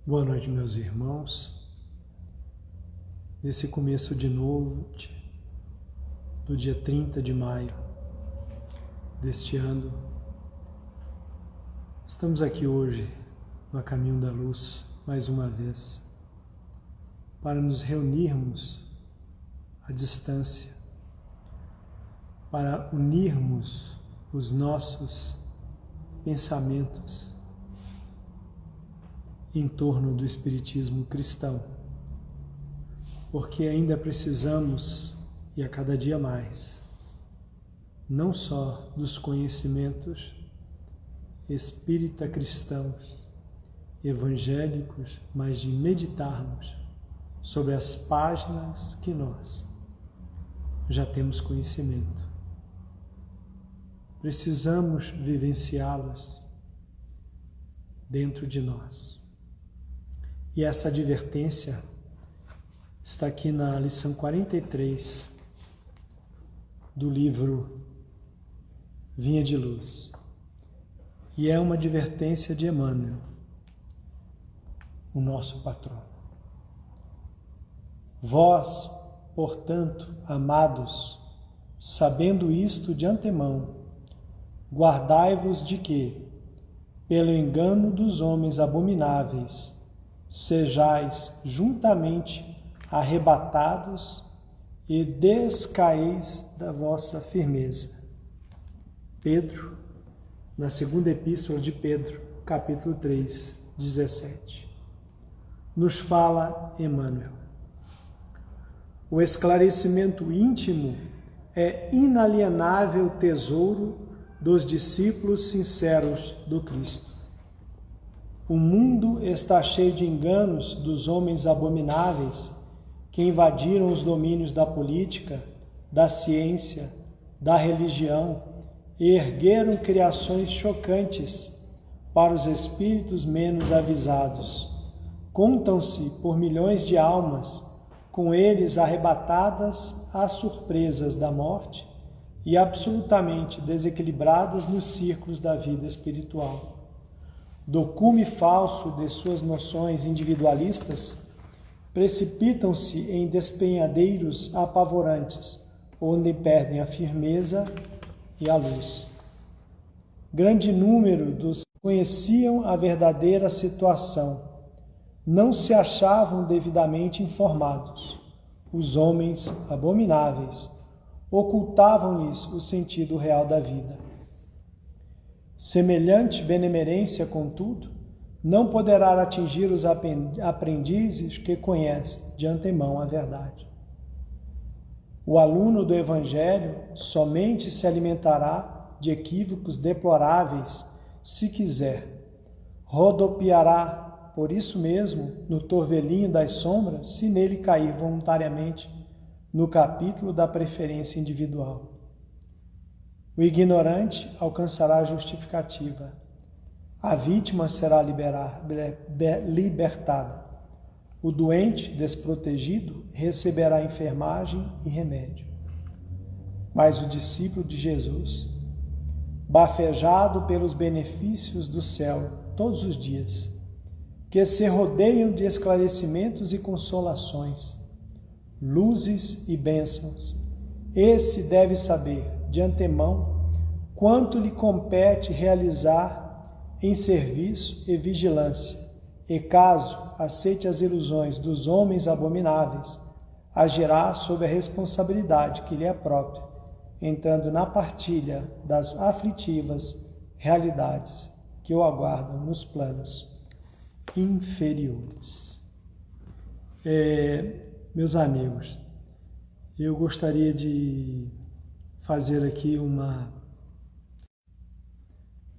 Boa noite, meus irmãos. Nesse começo de noite, do dia 30 de maio deste ano, estamos aqui hoje no Caminho da Luz, mais uma vez, para nos reunirmos à distância, para unirmos os nossos pensamentos em torno do Espiritismo cristão, porque ainda precisamos, e a cada dia mais, não só dos conhecimentos espírita cristãos, evangélicos, mas de meditarmos sobre as páginas que nós já temos conhecimento. Precisamos vivenciá-las dentro de nós. E essa advertência está aqui na lição 43 do livro Vinha de Luz. E é uma advertência de Emmanuel, o nosso patrono. Vós, portanto, amados, sabendo isto de antemão, guardai-vos de que, pelo engano dos homens abomináveis, sejais juntamente arrebatados e descaeis da vossa firmeza. Pedro, na segunda epístola de Pedro, capítulo 3, 17. Nos fala Emmanuel. O esclarecimento íntimo é inalienável tesouro dos discípulos sinceros do Cristo. O mundo está cheio de enganos dos homens abomináveis que invadiram os domínios da política, da ciência, da religião e ergueram criações chocantes para os espíritos menos avisados. Contam-se por milhões de almas, com eles arrebatadas às surpresas da morte e absolutamente desequilibradas nos círculos da vida espiritual. Do cume falso de suas noções individualistas, precipitam-se em despenhadeiros apavorantes, onde perdem a firmeza e a luz. Grande número dos que conheciam a verdadeira situação não se achavam devidamente informados. Os homens abomináveis ocultavam-lhes o sentido real da vida. Semelhante benemerência, contudo, não poderá atingir os aprendizes que conhecem de antemão a verdade. O aluno do Evangelho somente se alimentará de equívocos deploráveis se quiser. Rodopiará, por isso mesmo, no torvelinho das sombras, se nele cair voluntariamente no capítulo da preferência individual. O ignorante alcançará a justificativa. A vítima será libertada. O doente, desprotegido, receberá enfermagem e remédio. Mas o discípulo de Jesus, bafejado pelos benefícios do céu todos os dias, que se rodeiam de esclarecimentos e consolações, luzes e bênçãos, esse deve saber, de antemão, quanto lhe compete realizar em serviço e vigilância, e caso aceite as ilusões dos homens abomináveis, agirá sob a responsabilidade que lhe é própria, entrando na partilha das aflitivas realidades que o aguardam nos planos inferiores. Meus amigos, eu gostaria de fazer aqui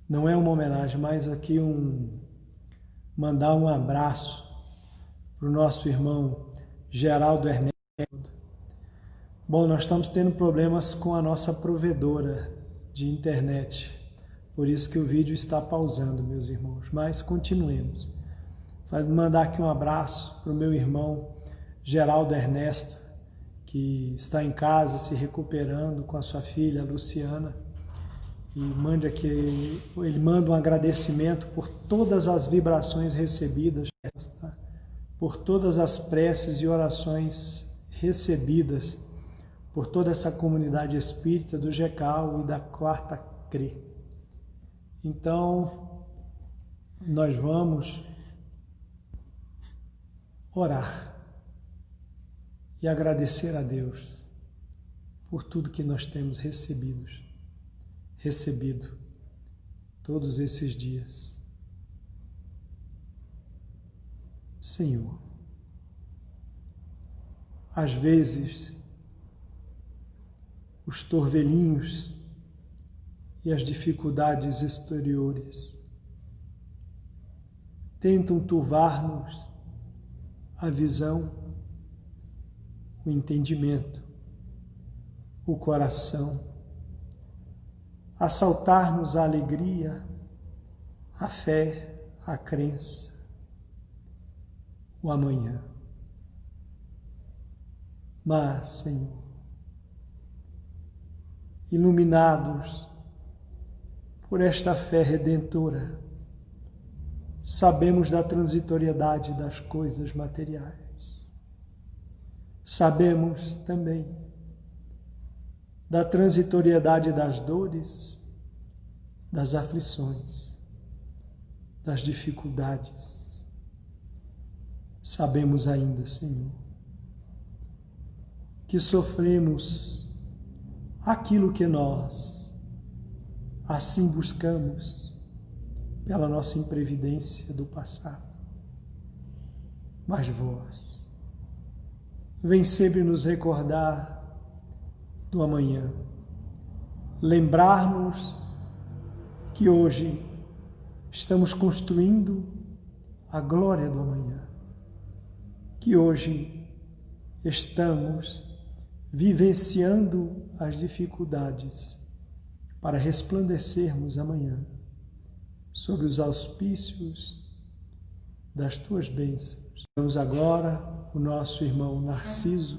não é uma homenagem, mas aqui mandar um abraço para o nosso irmão Geraldo Ernesto. Bom, nós estamos tendo problemas com a nossa provedora de internet, por isso que o vídeo está pausando, meus irmãos, mas continuemos. Vou mandar aqui um abraço para o meu irmão Geraldo Ernesto, que está em casa se recuperando com a sua filha Luciana, e ele manda um agradecimento por todas as vibrações recebidas por todas as preces e orações recebidas por toda essa comunidade espírita do GECAL e da Quarta CRE. Então, nós vamos orar e agradecer a Deus por tudo que nós temos recebido todos esses dias. Senhor, às vezes os torvelinhos e as dificuldades exteriores tentam turvar-nos a visão, o entendimento, o coração, assaltar-nos a alegria, a fé, a crença, o amanhã. Mas, Senhor, iluminados por esta fé redentora, sabemos da transitoriedade das coisas materiais. Sabemos também da transitoriedade das dores, das aflições, das dificuldades. Sabemos ainda, Senhor, que sofremos aquilo que nós assim buscamos pela nossa imprevidência do passado. Mas vós, vem sempre nos recordar do amanhã, lembrar-nos que hoje estamos construindo a glória do amanhã, que hoje estamos vivenciando as dificuldades para resplandecermos amanhã sob os auspícios das tuas bênçãos. Vamos agora o nosso irmão Narciso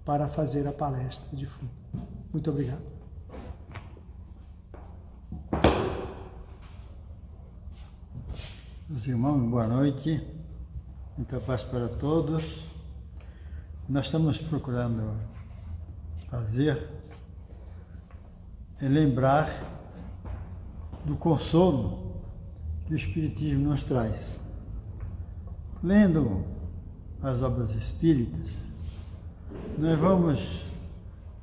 para fazer a palestra de fundo. Muito obrigado. Meus irmãos, boa noite. Muita paz para todos. Nós estamos procurando fazer lembrar do consolo que o Espiritismo nos traz. Lendo as obras espíritas, nós vamos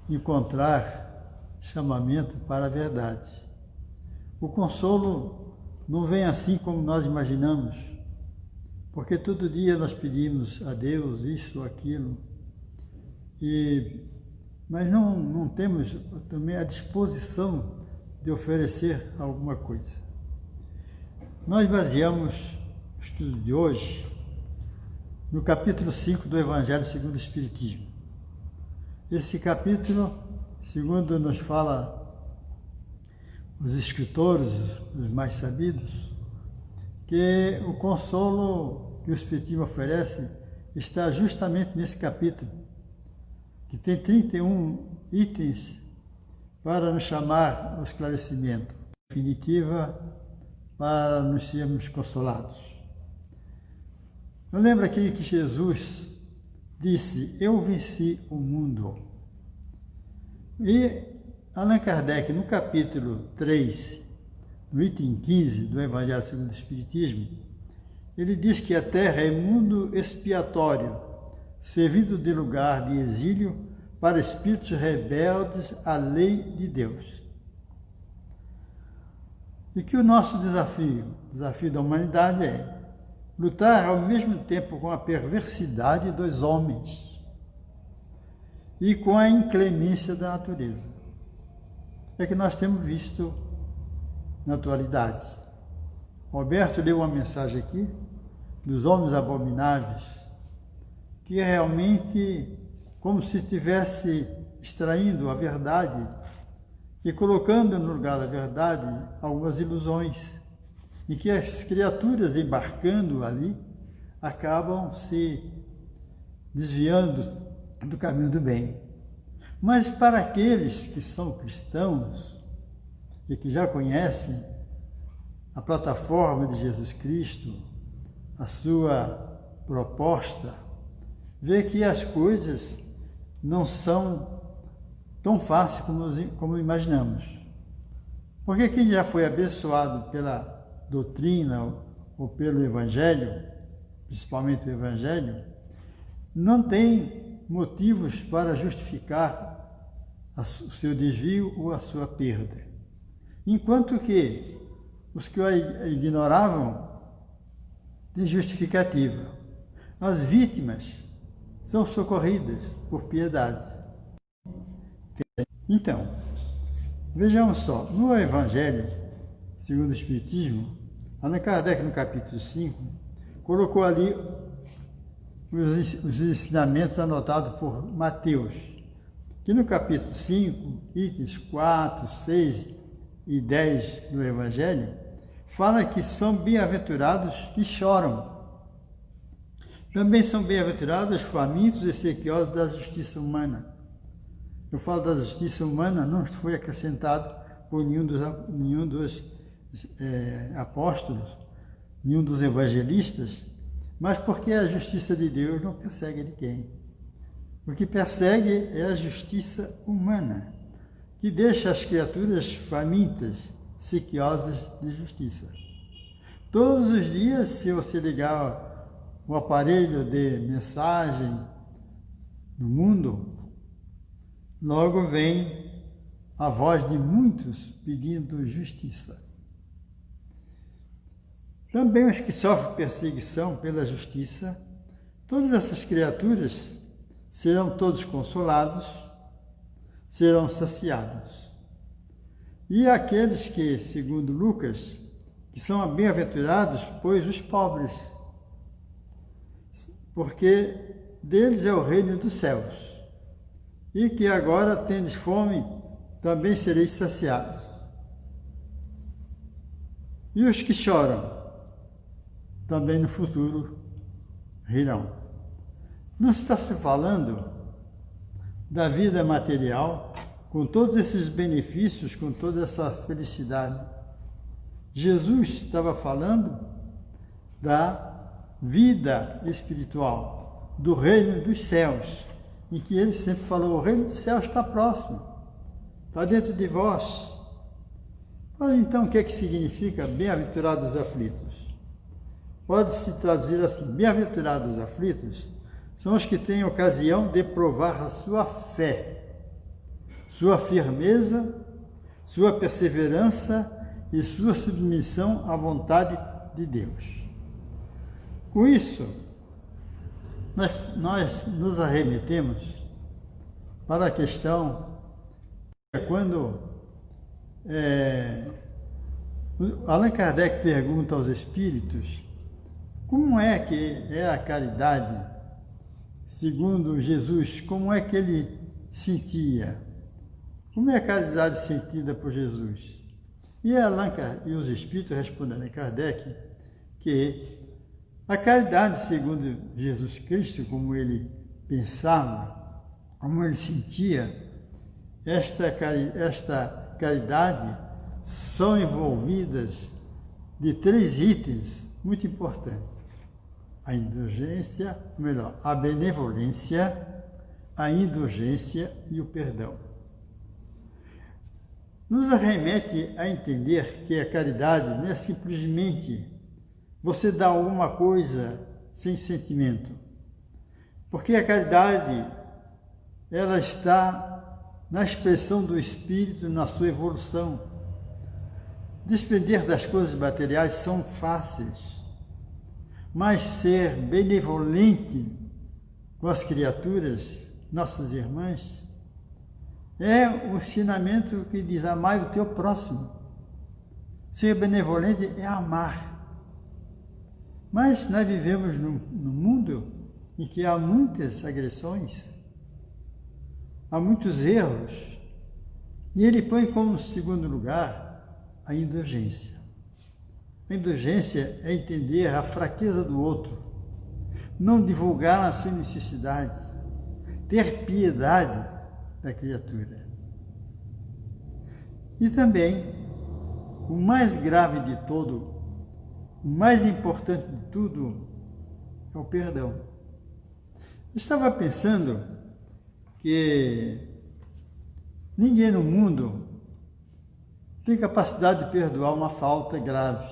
encontrar chamamento para a verdade. O consolo não vem assim como nós imaginamos, porque todo dia nós pedimos a Deus isso ou aquilo, mas não temos também a disposição de oferecer alguma coisa. Nós baseamos o estudo de hoje no capítulo 5 do Evangelho segundo o Espiritismo. Esse capítulo, segundo nos fala os escritores, os mais sabidos, que o consolo que o Espiritismo oferece está justamente nesse capítulo, que tem 31 itens para nos chamar ao esclarecimento, em definitiva, para nos sermos consolados. Eu lembro aqui que Jesus disse: eu venci o mundo. E Allan Kardec, no capítulo 3, no item 15 do Evangelho segundo o Espiritismo, ele diz que a Terra é mundo expiatório, servindo de lugar de exílio para espíritos rebeldes à lei de Deus. E que o nosso desafio da humanidade é lutar ao mesmo tempo com a perversidade dos homens e com a inclemência da natureza. É que nós temos visto na atualidade. Roberto deu uma mensagem aqui dos homens abomináveis, que é realmente como se estivesse extraindo a verdade e colocando no lugar da verdade algumas ilusões, em que as criaturas embarcando ali acabam se desviando do caminho do bem. Mas para aqueles que são cristãos e que já conhecem a plataforma de Jesus Cristo, a sua proposta, vê que as coisas não são tão fáceis como imaginamos. Porque quem já foi abençoado pela doutrina ou pelo Evangelho, principalmente o Evangelho, não tem motivos para justificar o seu desvio ou a sua perda. Enquanto que os que o ignoravam têm justificativa. As vítimas são socorridas por piedade. Então, vejamos só, no Evangelho, segundo o Espiritismo, Allan Kardec, no capítulo 5, colocou ali os ensinamentos anotados por Mateus, que no capítulo 5, itens 4, 6 e 10 do Evangelho, fala que são bem-aventurados que choram. Também são bem-aventurados os famintos e sequiosos da justiça humana. Eu falo da justiça humana, não foi acrescentado por nenhum dos apóstolos, nenhum dos evangelistas, mas porque a justiça de Deus não persegue ninguém. O que persegue é a justiça humana, que deixa as criaturas famintas, sequiosas de justiça. Todos os dias, se você ligar o aparelho de mensagem no mundo, logo vem a voz de muitos pedindo justiça. Também os que sofrem perseguição pela justiça, todas essas criaturas serão todos consolados, serão saciados. E aqueles que, segundo Lucas, que são bem-aventurados, pois os pobres, porque deles é o reino dos céus. E que agora, tendes fome, também sereis saciados. E os que choram, também no futuro rirão. Não está se falando da vida material, com todos esses benefícios, com toda essa felicidade. Jesus estava falando da vida espiritual, do reino dos céus, em que ele sempre falou, o reino dos céus está próximo, está dentro de vós. Mas então o que é que significa bem-aventurados aflitos? Pode-se traduzir assim, bem-aventurados aflitos são os que têm ocasião de provar a sua fé, sua firmeza, sua perseverança e sua submissão à vontade de Deus. Com isso, nós nos arremetemos para a questão quando Allan Kardec pergunta aos espíritos como é que é a caridade, segundo Jesus, como é que ele sentia, como é a caridade sentida por Jesus. E os espíritos responderam a Kardec que a caridade, segundo Jesus Cristo, como ele pensava, como ele sentia, esta caridade são envolvidas de 3 itens muito importantes. A indulgência, melhor, a benevolência, a indulgência e o perdão. Nos arremete a entender que a caridade não é simplesmente você dar alguma coisa sem sentimento. Porque a caridade, ela está na expressão do espírito, na sua evolução. Despender das coisas materiais são fáceis, mas ser benevolente com as criaturas, nossas irmãs, é o ensinamento que diz, amai o teu próximo. Ser benevolente é amar. Mas nós vivemos num mundo em que há muitas agressões, há muitos erros, e ele põe como segundo lugar a indulgência. A indulgência é entender a fraqueza do outro, não divulgá-la sem necessidade, ter piedade da criatura. E também, o mais grave de todo, o mais importante de tudo, é o perdão. Eu estava pensando que ninguém no mundo tem capacidade de perdoar uma falta grave.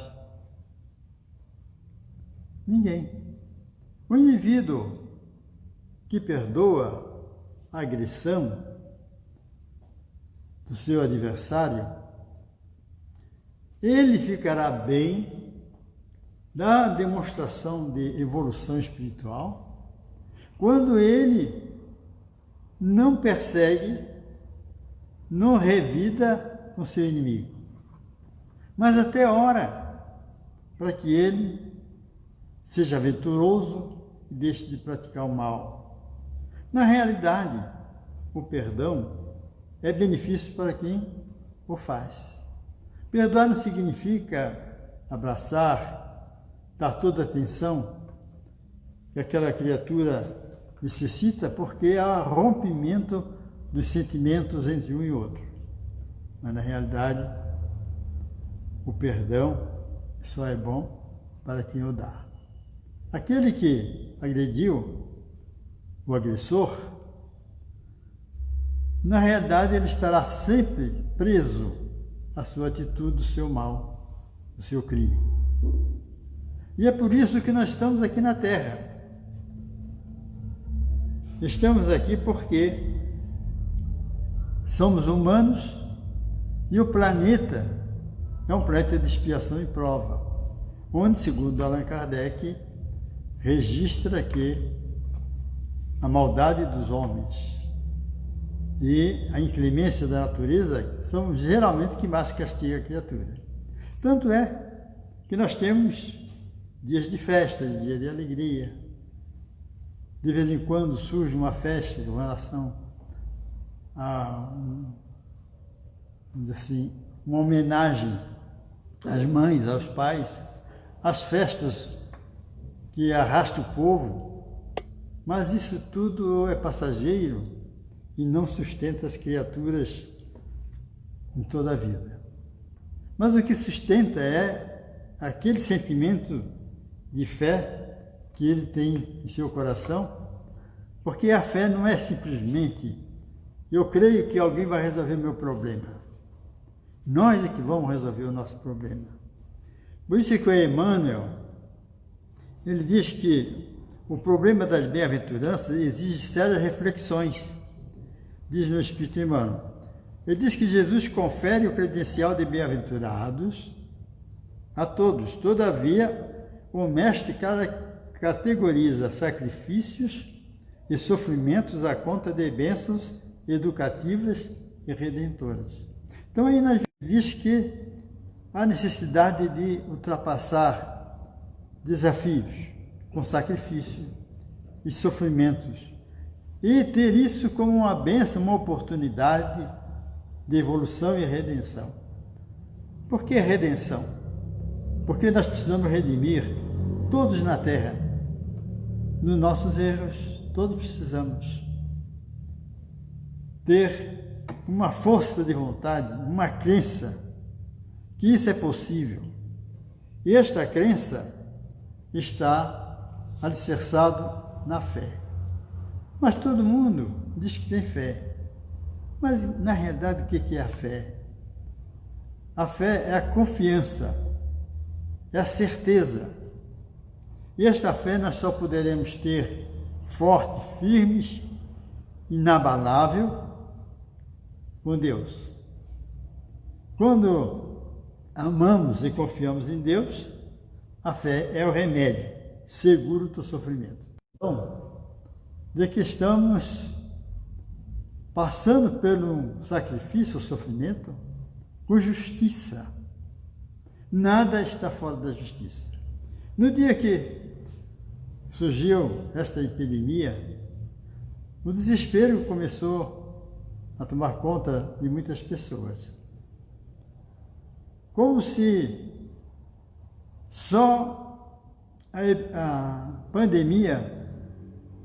Ninguém. O indivíduo que perdoa a agressão do seu adversário, ele ficará bem da demonstração de evolução espiritual quando ele não persegue, não revida o seu inimigo, mas até ora para que ele seja aventuroso e deixe de praticar o mal. Na realidade, o perdão é benefício para quem o faz. Perdoar não significa abraçar, dar toda a atenção que aquela criatura necessita, porque há rompimento dos sentimentos entre um e outro. Mas, na realidade, o perdão só é bom para quem o dá. Aquele que agrediu o agressor, na realidade, ele estará sempre preso à sua atitude, do seu mal, do seu crime. E é por isso que nós estamos aqui na Terra. Estamos aqui porque somos humanos e o planeta é um planeta de expiação e prova, onde, segundo Allan Kardec, registra que a maldade dos homens e a inclemência da natureza são geralmente que mais castiga a criatura. Tanto é que nós temos dias de festa, dia de alegria. De vez em quando surge uma festa com relação a uma homenagem às mães, aos pais, às festas que arrasta o povo, mas isso tudo é passageiro e não sustenta as criaturas em toda a vida. Mas o que sustenta é aquele sentimento de fé que ele tem em seu coração, porque a fé não é simplesmente eu creio que alguém vai resolver meu problema. Nós é que vamos resolver o nosso problema. Por isso que o Emmanuel, ele diz que o problema das bem-aventuranças exige sérias reflexões, diz no Espírito Emmanuel. Ele diz que Jesus confere o credencial de bem-aventurados a todos. Todavia, o Mestre categoriza sacrifícios e sofrimentos à conta de bênçãos educativas e redentoras. Então aí nós diz que há necessidade de ultrapassar desafios com sacrifício e sofrimentos e ter isso como uma bênção, uma oportunidade de evolução e redenção. Por que redenção? Porque nós precisamos redimir todos na Terra, nos nossos erros, todos precisamos ter uma força de vontade, uma crença que isso é possível. E esta crença está alicerçado na fé. Mas todo mundo diz que tem fé. Mas, na realidade, o que é a fé? A fé é a confiança, é a certeza. E esta fé nós só poderemos ter forte, firmes, inabalável, com Deus. Quando amamos e confiamos em Deus, a fé é o remédio seguro do sofrimento. Então, de que estamos passando pelo sacrifício, o sofrimento, com justiça. Nada está fora da justiça. No dia que surgiu esta epidemia, o desespero começou a tomar conta de muitas pessoas. Como se só a pandemia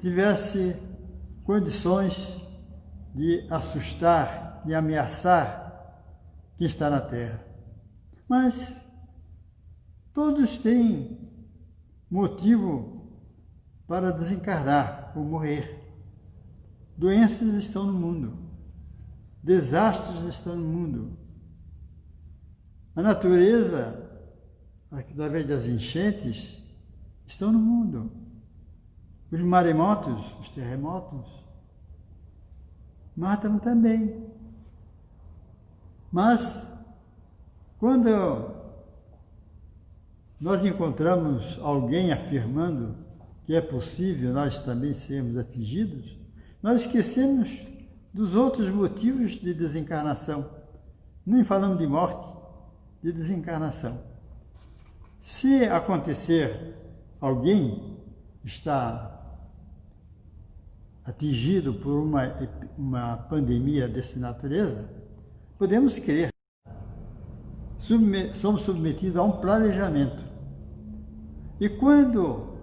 tivesse condições de assustar, de ameaçar quem está na Terra. Mas todos têm motivo para desencarnar ou morrer. Doenças estão no mundo, desastres estão no mundo. A natureza, através das enchentes, estão no mundo. Os maremotos, os terremotos, matam também. Mas, quando nós encontramos alguém afirmando que é possível nós também sermos atingidos, nós esquecemos dos outros motivos de desencarnação. Nem falamos de morte, de desencarnação. Se acontecer alguém está atingido por uma pandemia dessa natureza, podemos crer. Somos submetidos a um planejamento. E quando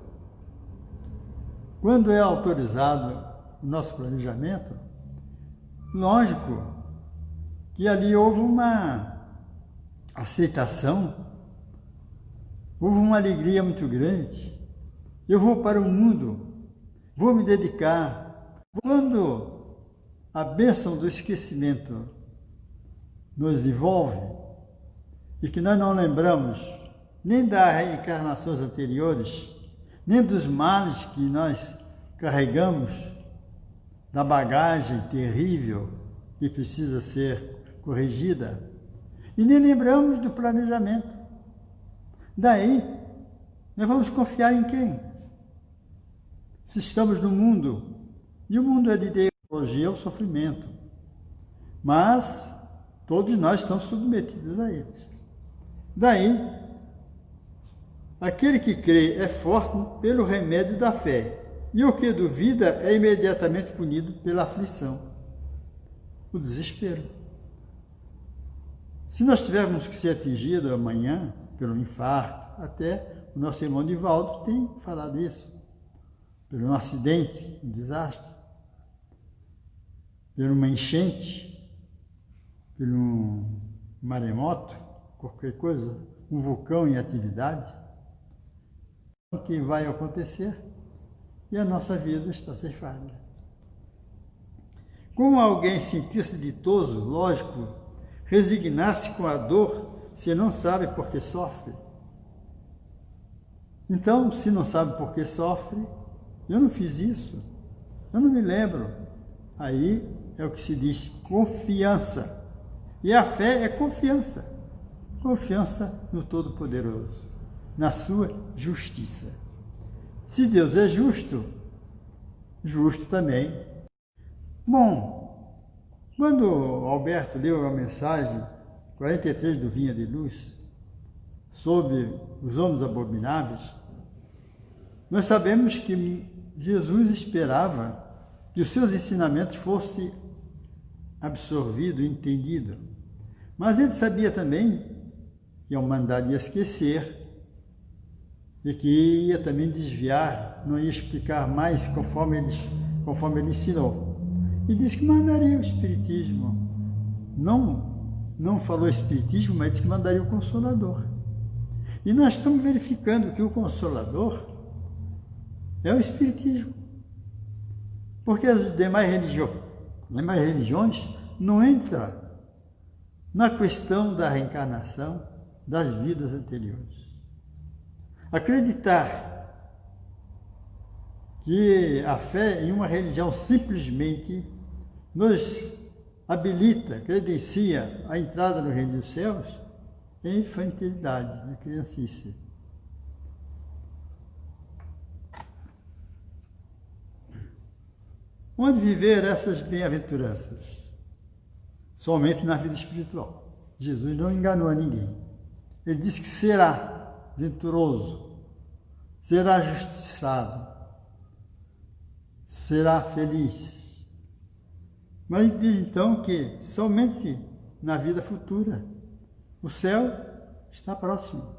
é autorizado o nosso planejamento, lógico que ali houve uma aceitação, houve uma alegria muito grande. Eu vou para o mundo, vou me dedicar. Quando a bênção do esquecimento nos envolve e que nós não lembramos nem das reencarnações anteriores, nem dos males que nós carregamos, da bagagem terrível que precisa ser corrigida, e nem lembramos do planejamento. Daí, nós vamos confiar em quem? Se estamos no mundo, e o mundo é de ideologia ao sofrimento, mas todos nós estamos submetidos a eles. Daí, aquele que crê é forte pelo remédio da fé, e o que duvida é imediatamente punido pela aflição, o desespero. Se nós tivermos que ser atingidos amanhã pelo infarto, até o nosso irmão Divaldo tem falado isso, por um acidente, um desastre, por uma enchente, por um maremoto, qualquer coisa, um vulcão em atividade, o que vai acontecer? E a nossa vida está ceifada. Como alguém sentir-se ditoso, lógico, resignar-se com a dor, se não sabe por que sofre? Então, se não sabe por que sofre, eu não fiz isso, eu não me lembro. Aí é o que se diz confiança. E a fé é confiança. Confiança no Todo-Poderoso, na sua justiça. Se Deus é justo, justo também. Bom, quando Alberto leu a mensagem 43 do Vinha de Luz, sobre os homens abomináveis, nós sabemos que Jesus esperava que os seus ensinamentos fossem absorvidos e entendidos. Mas ele sabia também que a humanidade ia esquecer e que ia também desviar, não ia explicar mais conforme ele ensinou. E disse que mandaria o Espiritismo. Não falou Espiritismo, mas disse que mandaria o Consolador. E nós estamos verificando que o Consolador é o Espiritismo. Porque as demais religiões não entram na questão da reencarnação das vidas anteriores. Acreditar que a fé em uma religião simplesmente nos habilita, credencia a entrada no reino dos céus é infantilidade, é criancice. Onde viver essas bem-aventuranças? Somente na vida espiritual. Jesus não enganou a ninguém. Ele disse que será venturoso, será justiçado, será feliz. Mas ele diz então que somente na vida futura o céu está próximo.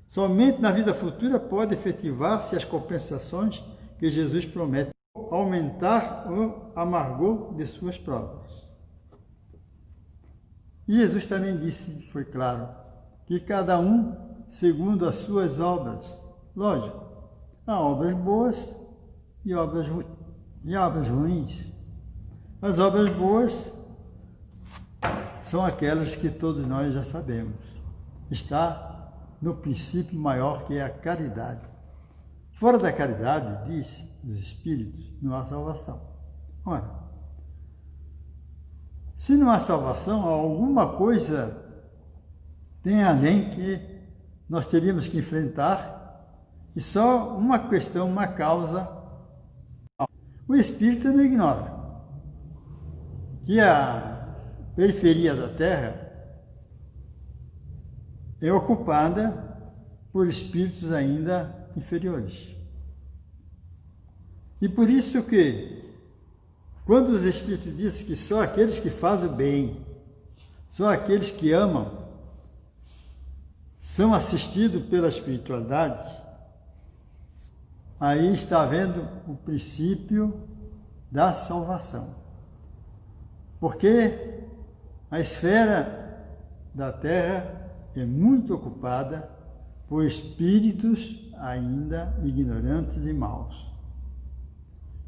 Somente na vida futura pode efetivar-se as compensações que Jesus promete, aumentar o amargor de suas provas. E Jesus também disse, foi claro, que cada um segundo as suas obras. Lógico, há obras boas e obras ruins. As obras boas são aquelas que todos nós já sabemos. Está no princípio maior, que é a caridade. Fora da caridade, diz os Espíritos, não há salvação. Ora, se não há salvação, alguma coisa tem além que nós teríamos que enfrentar, e só uma questão, uma causa. O Espírito não ignora que a periferia da Terra é ocupada por espíritos ainda inferiores. E por isso que, quando os espíritos dizem que só aqueles que fazem o bem, só aqueles que amam, são assistidos pela espiritualidade, aí está havendo o princípio da salvação. Porque a esfera da Terra é muito ocupada por espíritos ainda ignorantes e maus.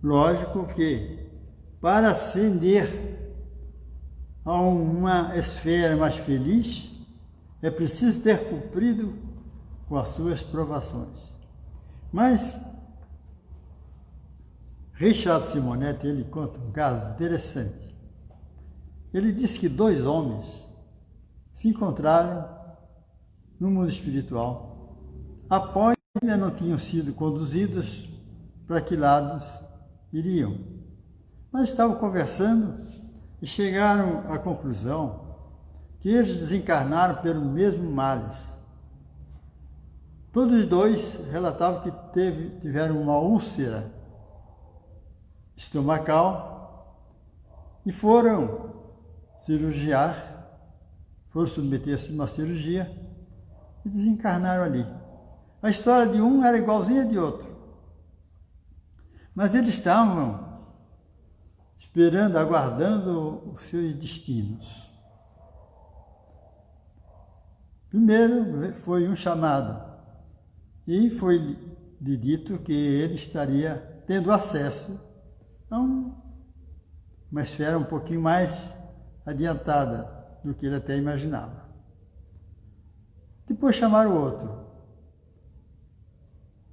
Lógico que, para ascender a uma esfera mais feliz, é preciso ter cumprido com as suas provações. Mas Richard Simonetti, ele conta um caso interessante. Ele diz que 2 homens se encontraram no mundo espiritual, após ainda não tinham sido conduzidos para que lados iriam. Mas estavam conversando e chegaram à conclusão que eles desencarnaram pelo mesmo males. Todos os 2 relatavam que tiveram uma úlcera estomacal e foram submeter-se a uma cirurgia e desencarnaram ali. A história de um era igualzinha de outro, mas eles estavam esperando, aguardando os seus destinos. Primeiro foi um chamado e foi-lhe dito que ele estaria tendo acesso a uma esfera um pouquinho mais adiantada do que ele até imaginava. Depois chamaram o outro.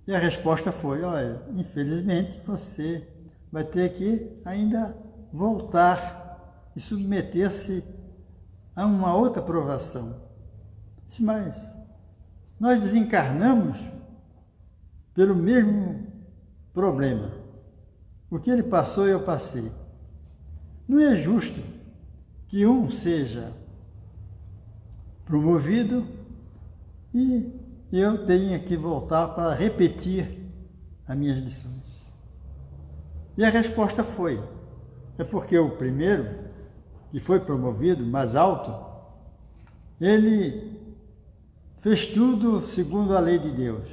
E a resposta foi: olha, infelizmente você vai ter que ainda voltar e submeter-se a uma outra provação. Mas nós desencarnamos pelo mesmo problema. O que ele passou, eu passei. Não é justo que um seja promovido e eu tenha que voltar para repetir as minhas lições. E a resposta foi: é porque o primeiro, que foi promovido mais alto, ele fez tudo segundo a lei de Deus,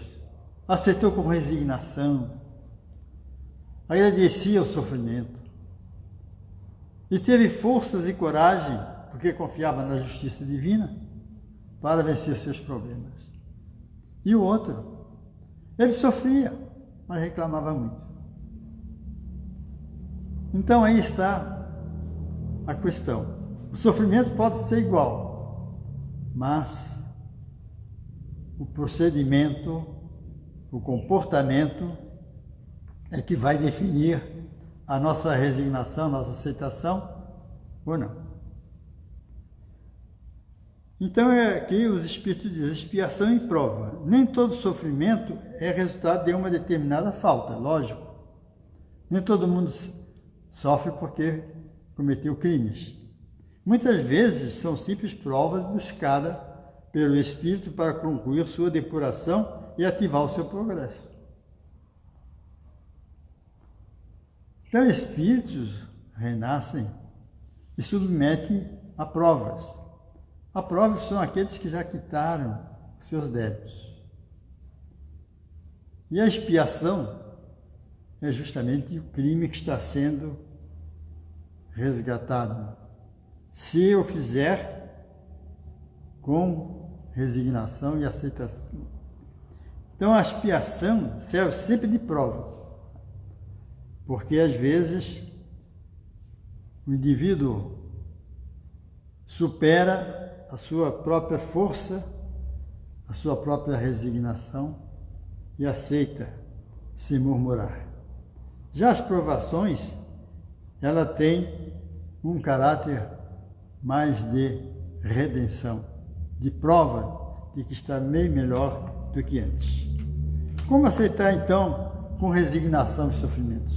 aceitou com resignação, agradecia o sofrimento e teve forças e coragem, porque confiava na justiça divina, para vencer seus problemas. E o outro, ele sofria, mas reclamava muito. Então aí está a questão. O sofrimento pode ser igual, mas o procedimento, o comportamento é que vai definir a nossa resignação, nossa aceitação ou não. Então é que os Espíritos dizem: expiação e prova. Nem todo sofrimento é resultado de uma determinada falta, lógico. Nem todo mundo sofre porque cometeu crimes. Muitas vezes são simples provas buscadas pelo Espírito para concluir sua depuração e ativar o seu progresso. Então, espíritos renascem e submetem a provas. A prova são aqueles que já quitaram seus débitos. E a expiação é justamente o crime que está sendo resgatado, se eu fizer com resignação e aceitação. Então a expiação serve sempre de prova. Porque às vezes o indivíduo supera a sua própria força, a sua própria resignação e aceita sem murmurar. Já as provações, ela tem um caráter mais de redenção, de prova de que está meio melhor do que antes. Como aceitar então com resignação os sofrimentos?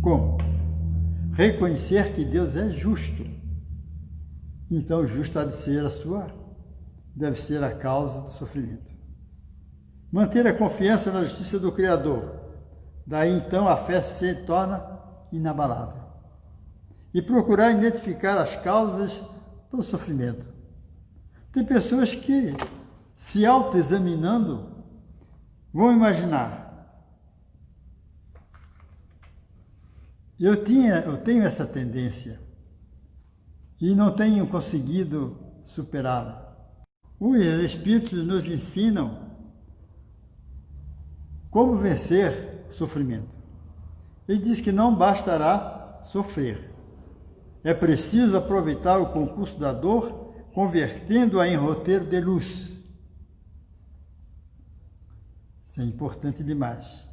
Como? Reconhecer que Deus é justo. Então o justo deve ser a causa do sofrimento. Manter a confiança na justiça do Criador. Daí então a fé se torna inabalável. E procurar identificar as causas do sofrimento. Tem pessoas que, se autoexaminando, vão imaginar: eu tenho essa tendência e não tenho conseguido superá-la. Os Espíritos nos ensinam como vencer o sofrimento. Ele diz que não bastará sofrer. É preciso aproveitar o concurso da dor, convertendo-a em roteiro de luz. Isso é importante demais.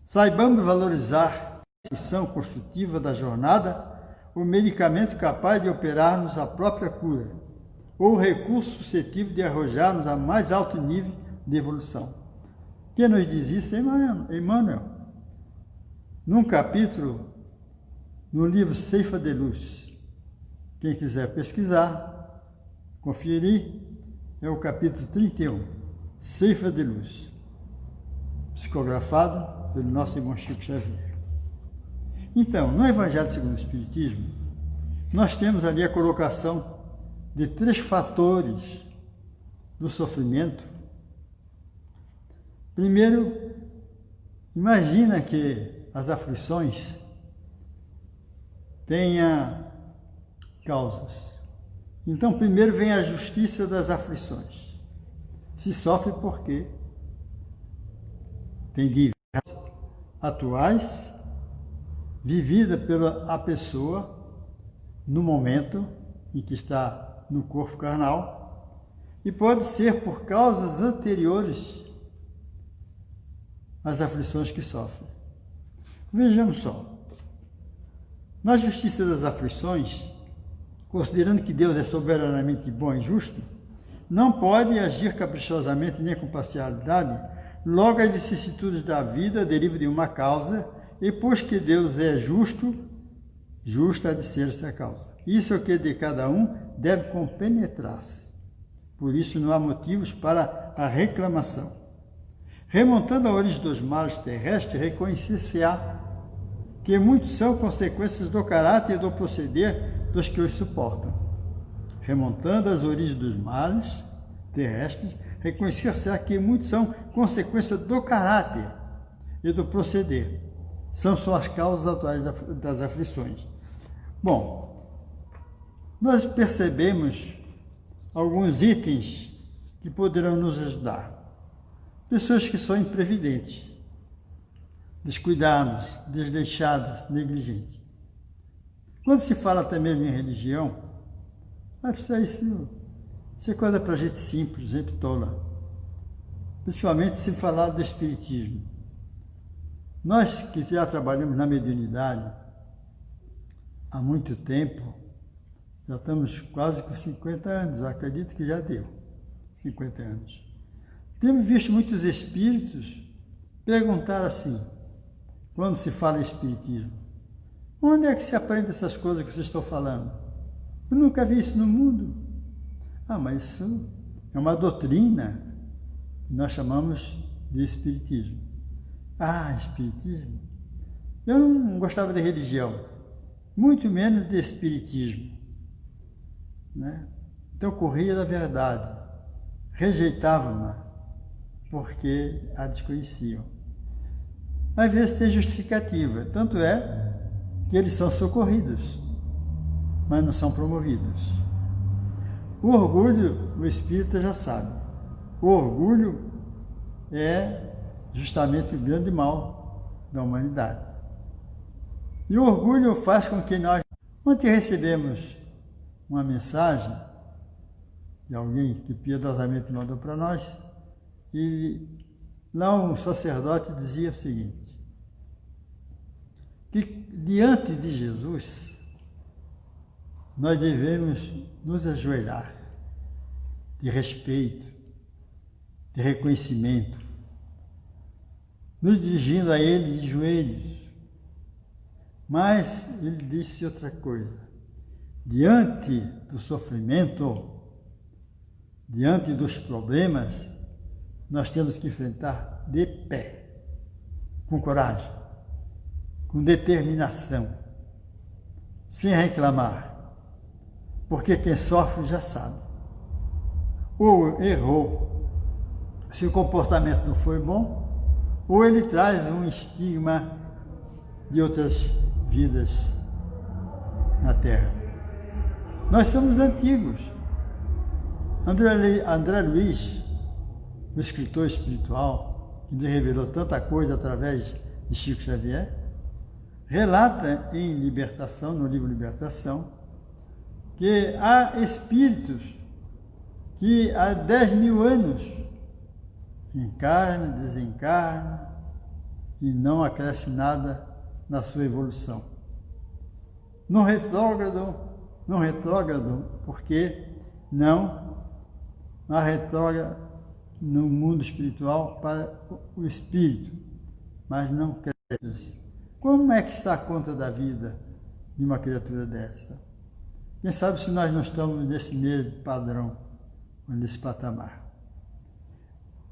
Saibamos valorizar a lição construtiva da jornada, o medicamento capaz de operar-nos a própria cura, ou o recurso suscetível de arrojar-nos a mais alto nível de evolução. Quem nos diz isso é Emmanuel. Num capítulo, no livro Ceifa de Luz. Quem quiser pesquisar, conferir, é o capítulo 31, Ceifa de Luz, psicografado pelo nosso irmão Chico Xavier. Então, no Evangelho segundo o Espiritismo, nós temos ali a colocação de 3 fatores do sofrimento. Primeiro, imagina que as aflições tenha causas. Então, primeiro vem a justiça das aflições. Se sofre porque tem dívidas atuais, vivida pela pessoa no momento em que está no corpo carnal, e pode ser por causas anteriores às aflições que sofre. Vejamos só. Na justiça das aflições, considerando que Deus é soberanamente bom e justo, não pode agir caprichosamente nem com parcialidade, logo as vicissitudes da vida derivam de uma causa, e pois que Deus é justo, justa há de ser essa causa. Isso é o que de cada um deve compenetrar-se. Por isso não há motivos para a reclamação. Remontando a origem dos males terrestres, reconhecer-se-á que muitos são consequências do caráter e do proceder dos que os suportam. Remontando as origens dos males terrestres, reconhecer-se-á que muitos são consequências do caráter e do proceder. São só as causas atuais das aflições. Bom, nós percebemos alguns itens que poderão nos ajudar. Pessoas que são imprevidentes, descuidados, desleixados, negligentes. Quando se fala até mesmo em religião, isso é coisa para gente simples, gente tola. Principalmente se falar do espiritismo. Nós que já trabalhamos na mediunidade há muito tempo, já estamos quase com 50 anos, eu acredito que já deu 50 anos. Temos visto muitos espíritos perguntar assim, quando se fala em espiritismo: onde é que se aprende essas coisas que vocês estão falando? Eu nunca vi isso no mundo. Mas isso é uma doutrina que nós chamamos de espiritismo. Espiritismo? Eu não gostava de religião, muito menos de espiritismo, né? Então corria da verdade, rejeitavam-na porque a desconheciam. Às vezes tem justificativa, tanto é que eles são socorridos, mas não são promovidos. O orgulho, o espírita já sabe, o orgulho é justamente o grande mal da humanidade. E o orgulho faz com que nós... Ontem recebemos uma mensagem de alguém que piedosamente mandou para nós, e lá um sacerdote dizia o seguinte, que diante de Jesus nós devemos nos ajoelhar de respeito, de reconhecimento, nos dirigindo a Ele de joelhos. Mas ele disse outra coisa, diante do sofrimento, diante dos problemas, nós temos que enfrentar de pé, com coragem, com determinação, sem reclamar, porque quem sofre já sabe. Ou errou, se o comportamento não foi bom, ou ele traz um estigma de outras vidas na Terra. Nós somos antigos. André Luiz, um escritor espiritual, que nos revelou tanta coisa através de Chico Xavier, relata em Libertação, no livro Libertação, que há espíritos que há 10.000 anos encarna, desencarna e não acresce nada na sua evolução. Não retrógrado, porque não há retrógrado no mundo espiritual para o espírito, mas não cresce. Como é que está a conta da vida de uma criatura dessa? Quem sabe se nós não estamos nesse mesmo padrão, nesse patamar.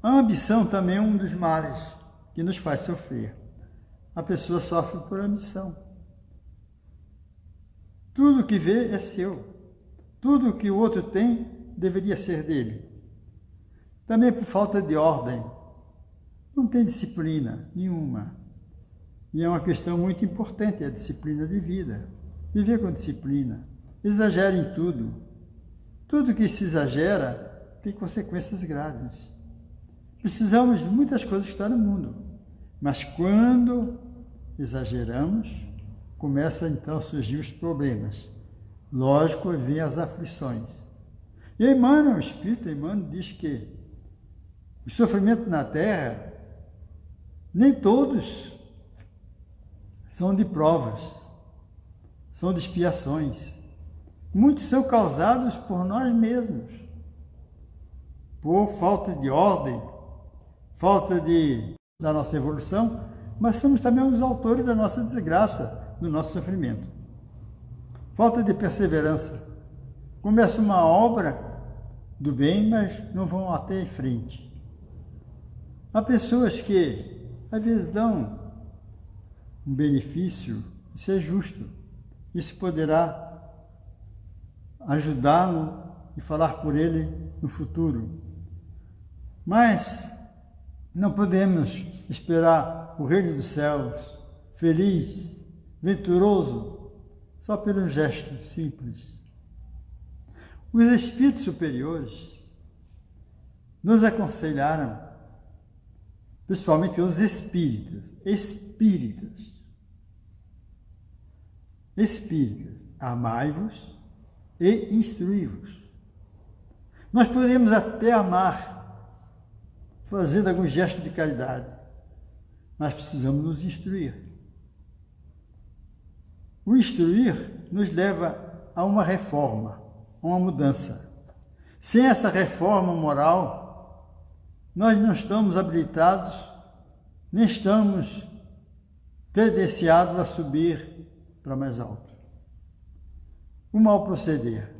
A ambição também é um dos males que nos faz sofrer. A pessoa sofre por ambição. Tudo que vê é seu. Tudo que o outro tem deveria ser dele. Também por falta de ordem. Não tem disciplina nenhuma. E é uma questão muito importante, a disciplina de vida. Viver com disciplina. Exagera em tudo. Tudo que se exagera tem consequências graves. Precisamos de muitas coisas que estão no mundo. Mas quando exageramos, começam então a surgir os problemas. Lógico, vêm as aflições. E Emmanuel, o Espírito Emmanuel, diz que o sofrimento na Terra, nem todos são de provas, são de expiações. Muitos são causados por nós mesmos, por falta de ordem, falta da nossa evolução, mas somos também os autores da nossa desgraça, do nosso sofrimento. Falta de perseverança. Começa uma obra do bem, mas não vão até em frente. Há pessoas que, às vezes, dão um benefício, isso é justo. Isso poderá ajudá-lo e falar por ele no futuro. Mas não podemos esperar o reino dos céus, feliz, venturoso, só pelo gesto simples. Os espíritos superiores nos aconselharam, principalmente os espíritas, amai-vos e instruí-vos. Nós podemos até amar, fazendo algum gesto de caridade, mas precisamos nos instruir. O instruir nos leva a uma reforma, a uma mudança. Sem essa reforma moral, nós não estamos habilitados, nem estamos credenciados a subir para mais alto. O mal proceder.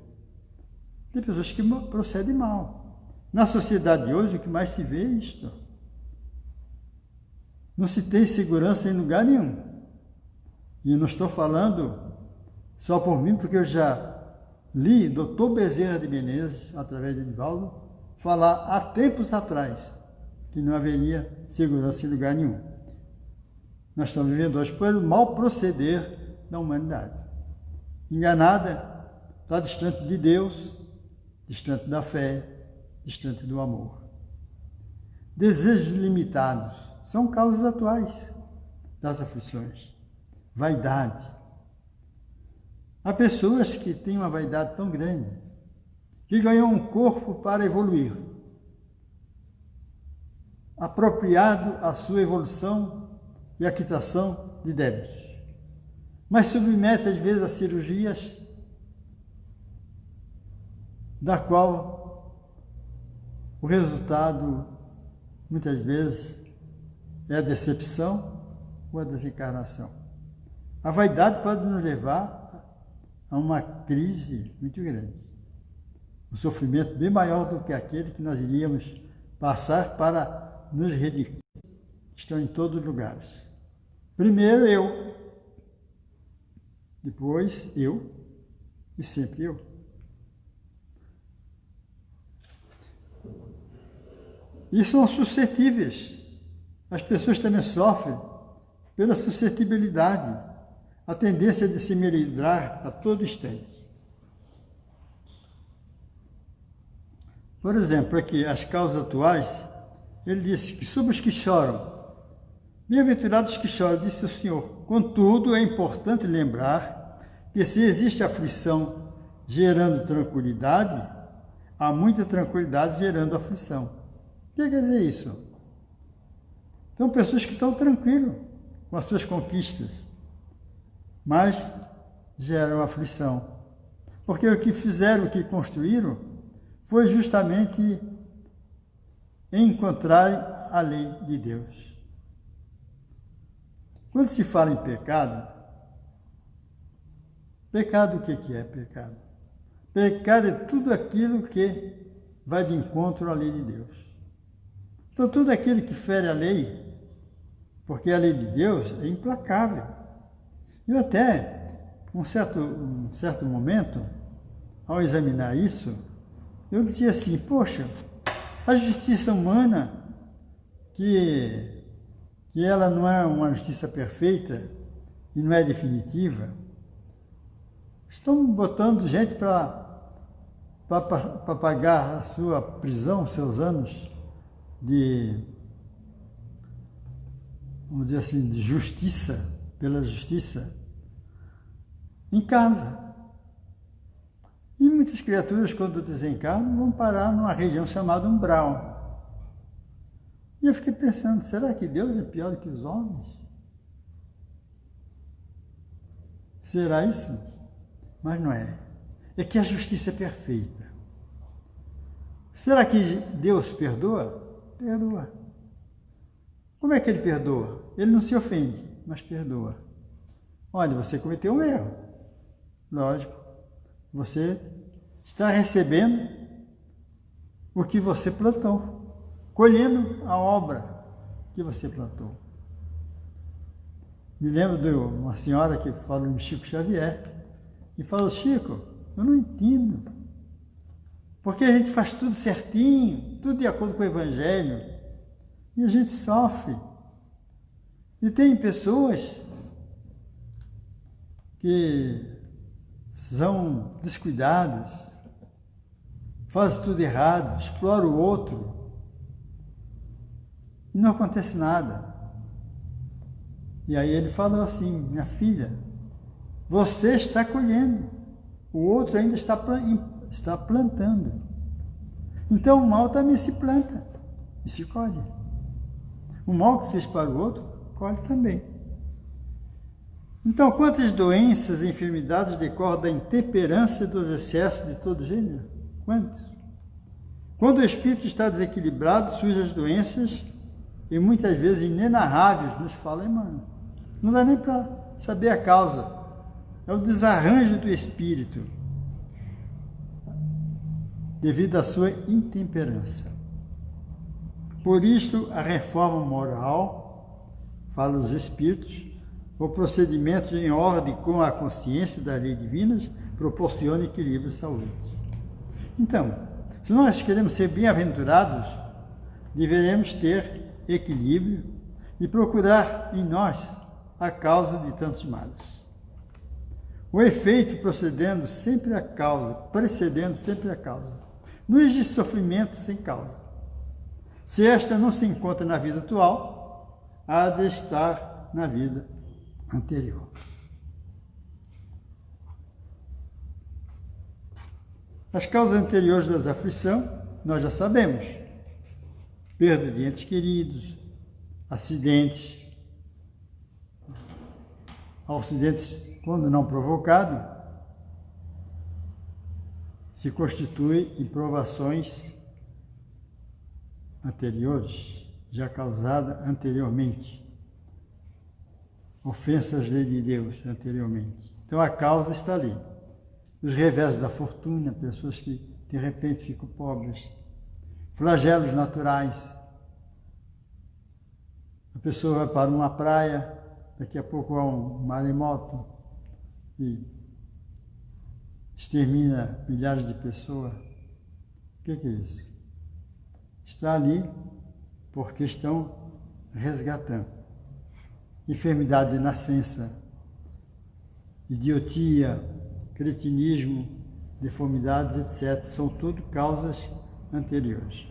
Tem pessoas que procedem mal. Na sociedade de hoje, o que mais se vê é isto. Não se tem segurança em lugar nenhum. E eu não estou falando só por mim, porque eu já li Dr. Bezerra de Menezes, através de Edivaldo, falar há tempos atrás que não haveria segurança em lugar nenhum. Nós estamos vivendo hoje pelo mau proceder da humanidade. Enganada, está distante de Deus, distante da fé, distante do amor. Desejos limitados são causas atuais das aflições. vaidade. Há pessoas que têm uma vaidade tão grande que ganham um corpo para evoluir, apropriado à sua evolução e à quitação de débitos, mas submete às vezes a cirurgias da qual o resultado muitas vezes é a decepção ou a desencarnação. A vaidade pode nos levar a uma crise muito grande, um sofrimento bem maior do que aquele que nós iríamos passar para nos redimir. Estão em todos os lugares. Primeiro eu, depois eu e sempre eu. E são suscetíveis. As pessoas também sofrem pela suscetibilidade, a tendência de se melindrar a todo instante. Por exemplo, aqui, as causas atuais, ele disse que sobre os que choram, bem-aventurados que choram, disse o Senhor. Contudo, é importante lembrar que se existe aflição gerando tranquilidade, há muita tranquilidade gerando aflição. O que quer dizer isso? São pessoas que estão tranquilas com as suas conquistas, mas geram aflição. Porque o que fizeram, o que construíram, foi justamente encontrar a lei de Deus. Quando se fala em pecado, pecado o que é pecado? Pecado é tudo aquilo que vai de encontro à lei de Deus. Então, tudo aquilo que fere a lei, porque a lei de Deus é implacável. Eu até, um certo momento, ao examinar isso, eu dizia assim, poxa, a justiça humana, que ela não é uma justiça perfeita e não é definitiva, estão botando gente para pagar a sua prisão, seus anos de, vamos dizer assim, de justiça, pela justiça, em casa. E muitas criaturas, quando desencarnam, vão parar numa região chamada umbral. E eu fiquei pensando, será que Deus é pior do que os homens? Será isso? Mas não é. É que a justiça é perfeita. Será que Deus perdoa? Perdoa. Como é que ele perdoa? Ele não se ofende, mas perdoa. Olha, você cometeu um erro. Lógico. Você está recebendo o que você plantou, colhendo a obra que você plantou. Me lembro de uma senhora que falou no Chico Xavier, e falou, Chico, eu não entendo, porque a gente faz tudo certinho, tudo de acordo com o Evangelho, e a gente sofre. E tem pessoas que são descuidadas, fazem tudo errado, exploram o outro, e não acontece nada. E aí ele falou assim, minha filha, você está colhendo, o outro ainda está plantando. Então o mal também se planta e se colhe. O mal que fez para o outro, colhe também. Então, quantas doenças e enfermidades decorrem da intemperância e dos excessos de todo gênero? Quantos? Quando o espírito está desequilibrado, surgem as doenças e muitas vezes inenarráveis, nos fala, mano. Não dá nem para saber a causa. É o desarranjo do espírito devido à sua intemperança. Por isto, a reforma moral, fala os espíritos, o procedimento em ordem com a consciência das leis divinas proporciona equilíbrio e saúde. Então, se nós queremos ser bem-aventurados, deveremos ter equilíbrio e procurar em nós a causa de tantos males. O efeito precedendo sempre a causa. Não existe sofrimento sem causa. Se esta não se encontra na vida atual, há de estar na vida anterior. As causas anteriores das aflições, nós já sabemos. Perda de entes queridos, acidentes, quando não provocados, se constituem em provações anteriores, já causadas anteriormente. Ofensas à lei de Deus anteriormente. Então a causa está ali. Os reversos da fortuna, pessoas que de repente ficam pobres. Flagelos naturais. A pessoa vai para uma praia, daqui a pouco há um maremoto e extermina milhares de pessoas. O que é isso? Está ali porque estão resgatando. Enfermidade de nascença, idiotia, cretinismo, deformidades, etc. São tudo causas anteriores.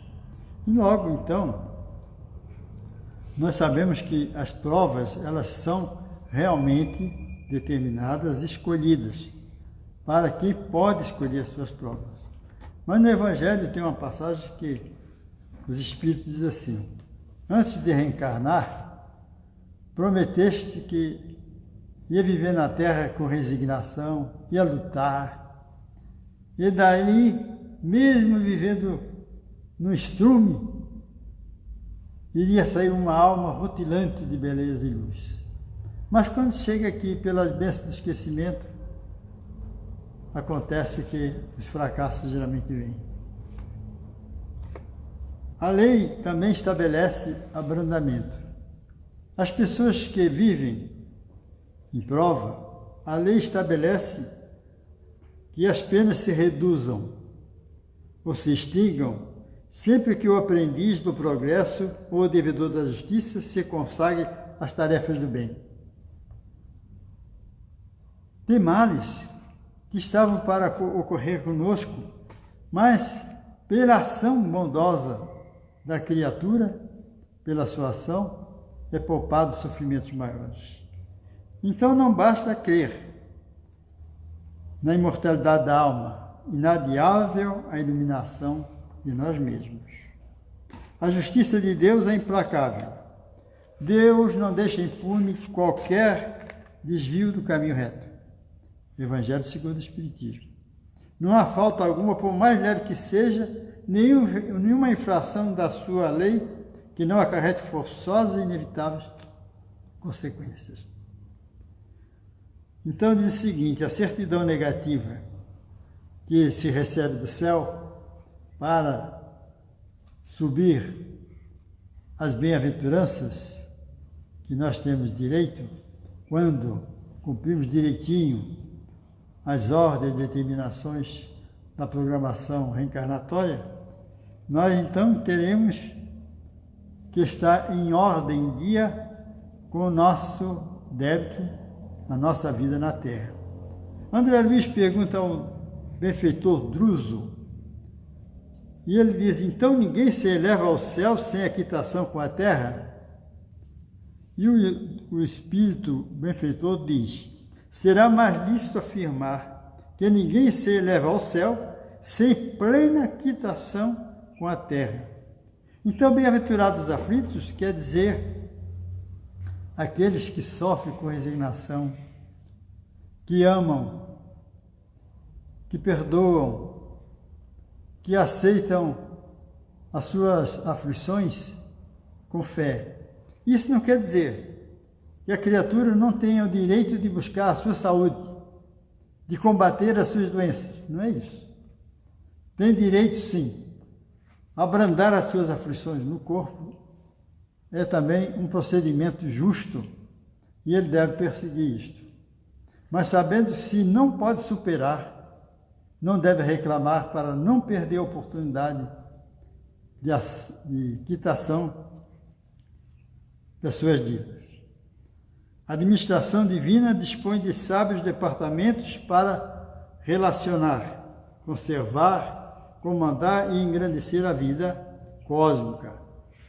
E logo, então, nós sabemos que as provas, elas são realmente determinadas, escolhidas, para quem pode escolher as suas provas. Mas no Evangelho tem uma passagem que os Espíritos dizem assim: antes de reencarnar, prometeste que ia viver na Terra com resignação, ia lutar, e daí, mesmo vivendo no estrume, iria sair uma alma rutilante de beleza e luz. Mas quando chega aqui, pelas bênçãos do esquecimento, acontece que os fracassos geralmente vêm. A lei também estabelece abrandamento. As pessoas que vivem em prova, a lei estabelece que as penas se reduzam ou se extingam sempre que o aprendiz do progresso ou o devedor da justiça se consagre às tarefas do bem. Tem males que estavam para ocorrer conosco, mas pela ação bondosa da criatura, pela sua ação, é poupado sofrimentos maiores. Então não basta crer na imortalidade da alma, inadiável a iluminação de nós mesmos. A justiça de Deus é implacável. Deus não deixa impune qualquer desvio do caminho reto. Evangelho segundo o Espiritismo. Não há falta alguma, por mais leve que seja, nenhuma infração da sua lei que não acarrete forçosas e inevitáveis consequências. Então diz o seguinte: a certidão negativa que se recebe do céu para subir as bem-aventuranças que nós temos direito, quando cumprimos direitinho as ordens e determinações da programação reencarnatória, nós então teremos que estar em ordem em dia com o nosso débito, a nossa vida na Terra. André Luiz pergunta ao benfeitor Druso, e ele diz: então ninguém se eleva ao céu sem a quitação com a terra? E o Espírito benfeitor diz: será mais lícito afirmar que ninguém se eleva ao céu sem plena quitação com a terra. Então, bem-aventurados aflitos quer dizer aqueles que sofrem com resignação, que amam, que perdoam, que aceitam as suas aflições com fé. Isso não quer dizer que a criatura não tenha o direito de buscar a sua saúde, de combater as suas doenças. Não é isso. Tem direito, sim. Abrandar as suas aflições no corpo é também um procedimento justo e ele deve perseguir isto. Mas sabendo se não pode superar, não deve reclamar para não perder a oportunidade de quitação das suas dívidas. A administração divina dispõe de sábios departamentos para relacionar, conservar, comandar e engrandecer a vida cósmica.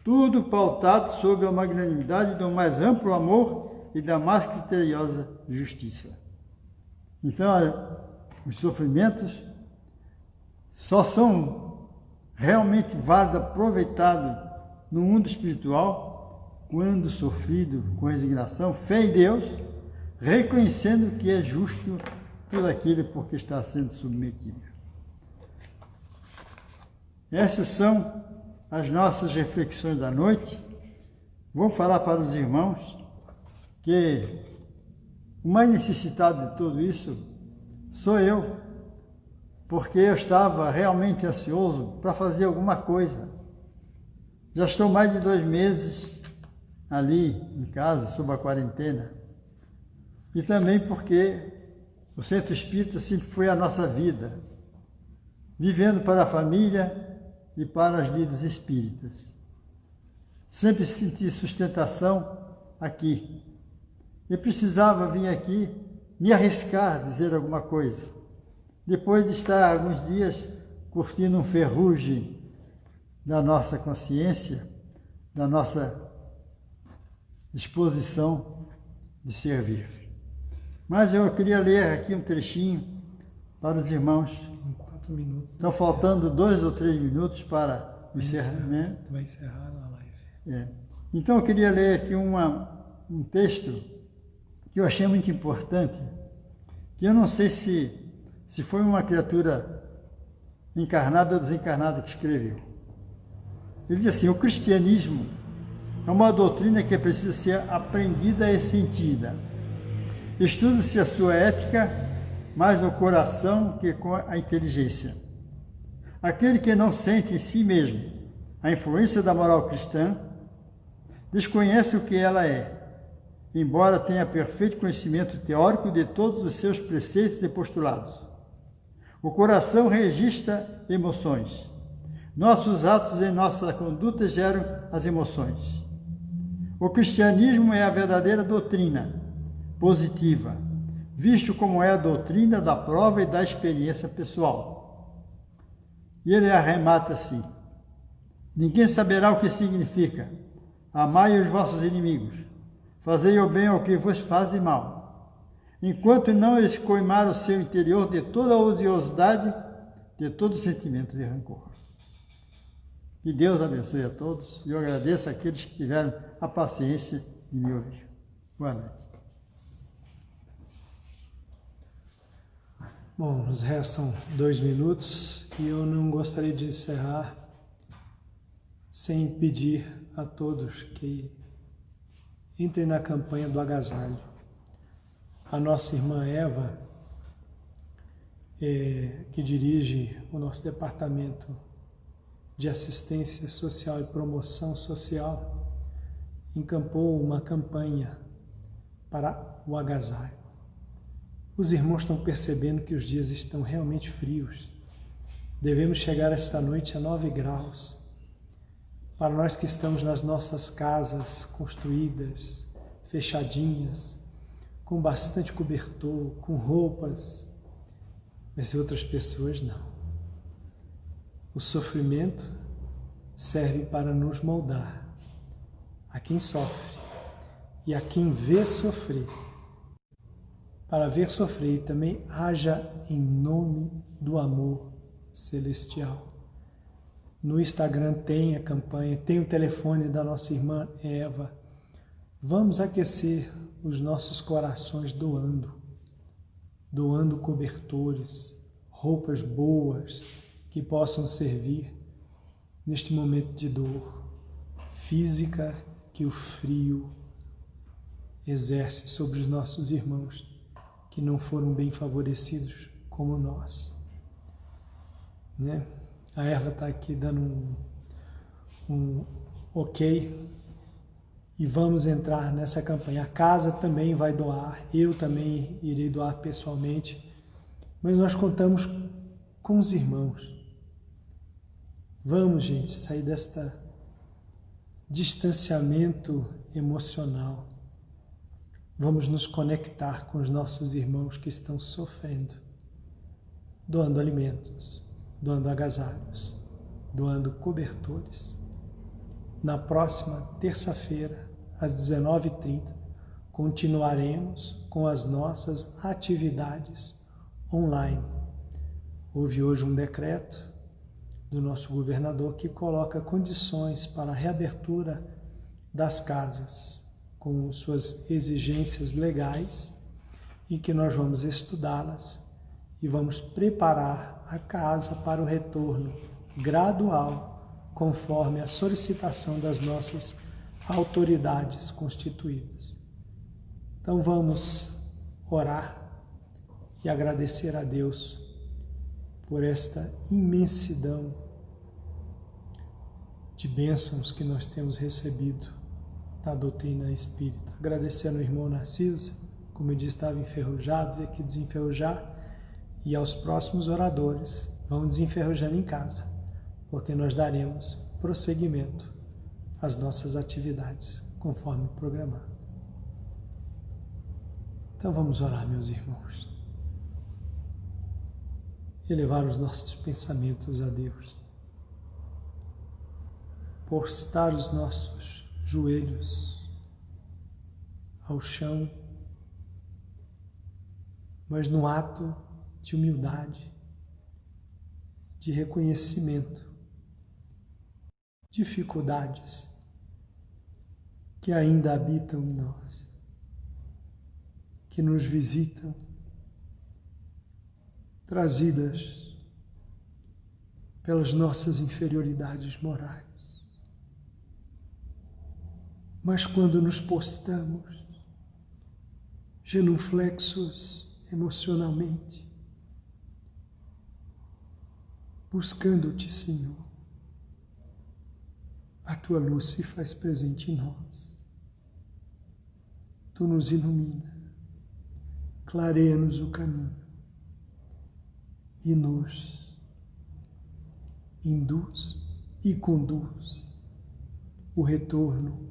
Tudo pautado sob a magnanimidade do mais amplo amor e da mais criteriosa justiça. Então, os sofrimentos só são realmente válidos, aproveitados no mundo espiritual, quando sofrido com resignação, fé em Deus, reconhecendo que é justo tudo aquilo por que está sendo submetido. Essas são as nossas reflexões da noite. Vou falar para os irmãos que o mais necessitado de tudo isso sou eu, porque eu estava realmente ansioso para fazer alguma coisa. Já estou mais de 2 meses ali em casa, sob a quarentena. E também porque o Centro Espírita sempre foi a nossa vida, vivendo para a família e para as lidas espíritas. Sempre senti sustentação aqui. Eu precisava vir aqui me arriscar a dizer alguma coisa. Depois de estar alguns dias curtindo um ferrugem da nossa consciência, da nossa disposição de servir. Mas eu queria ler aqui um trechinho para os irmãos. 4 minutos. Estão faltando 2 ou 3 minutos para o encerramento. Vai encerrar a live. Então eu queria ler aqui um texto que eu achei muito importante, que eu não sei se foi uma criatura encarnada ou desencarnada que escreveu. Ele diz assim: o cristianismo é uma doutrina que precisa ser aprendida e sentida. Estuda-se a sua ética mais no coração que com a inteligência. Aquele que não sente em si mesmo a influência da moral cristã desconhece o que ela é, embora tenha perfeito conhecimento teórico de todos os seus preceitos e postulados. O coração registra emoções. Nossos atos e nossa conduta geram as emoções. O cristianismo é a verdadeira doutrina positiva, visto como é a doutrina da prova e da experiência pessoal. E ele arremata assim: ninguém saberá o que significa: amai os vossos inimigos, fazei o bem ao que vos faz mal, enquanto não escoimar o seu interior de toda a odiosidade, de todo sentimento de rancor. Que Deus abençoe a todos e eu agradeço àqueles que tiveram a paciência de me ouvir. Boa noite. Bom, nos restam 2 minutos e eu não gostaria de encerrar sem pedir a todos que entrem na campanha do agasalho. A nossa irmã Eva, que dirige o nosso departamento de assistência social e promoção social, encampou uma campanha para o agasalho. Os irmãos estão percebendo que os dias estão realmente frios. Devemos chegar esta noite a 9 graus. Para nós que estamos nas nossas casas construídas, fechadinhas, com bastante cobertor, com roupas, mas outras pessoas não. O sofrimento serve para nos moldar a quem sofre e a quem vê sofrer. Para ver sofrer também haja em nome do amor celestial. No Instagram tem a campanha, tem o telefone da nossa irmã Eva. Vamos aquecer os nossos corações doando cobertores, roupas boas que possam servir neste momento de dor física que o frio exerce sobre os nossos irmãos que não foram bem favorecidos como nós, né? A Erva está aqui dando um ok e vamos entrar nessa campanha. A casa também vai doar, eu também irei doar pessoalmente, mas nós contamos com os irmãos. Vamos, gente, sair deste distanciamento emocional. Vamos nos conectar com os nossos irmãos que estão sofrendo, doando alimentos, doando agasalhos, doando cobertores. Na próxima terça-feira, às 19h30, continuaremos com as nossas atividades online. Houve hoje um decreto do nosso governador que coloca condições para a reabertura das casas, com suas exigências legais, e que nós vamos estudá-las e vamos preparar a casa para o retorno gradual, conforme a solicitação das nossas autoridades constituídas. Então vamos orar e agradecer a Deus por esta imensidão de bênçãos que nós temos recebido da doutrina espírita. Agradecendo ao irmão Narciso, como eu disse, estava enferrujado, veio aqui desenferrujar, e aos próximos oradores, vão desenferrujando em casa, porque nós daremos prosseguimento às nossas atividades, conforme programado. Então vamos orar, meus irmãos. Elevar os nossos pensamentos a Deus. Postar os nossos joelhos ao chão, mas num ato de humildade, de reconhecimento, dificuldades que ainda habitam em nós, que nos visitam, trazidas pelas nossas inferioridades morais. Mas quando nos postamos, genuflexos emocionalmente, buscando-te, Senhor, a tua luz se faz presente em nós. Tu nos ilumina, clareia-nos o caminho e nos induz e conduz o retorno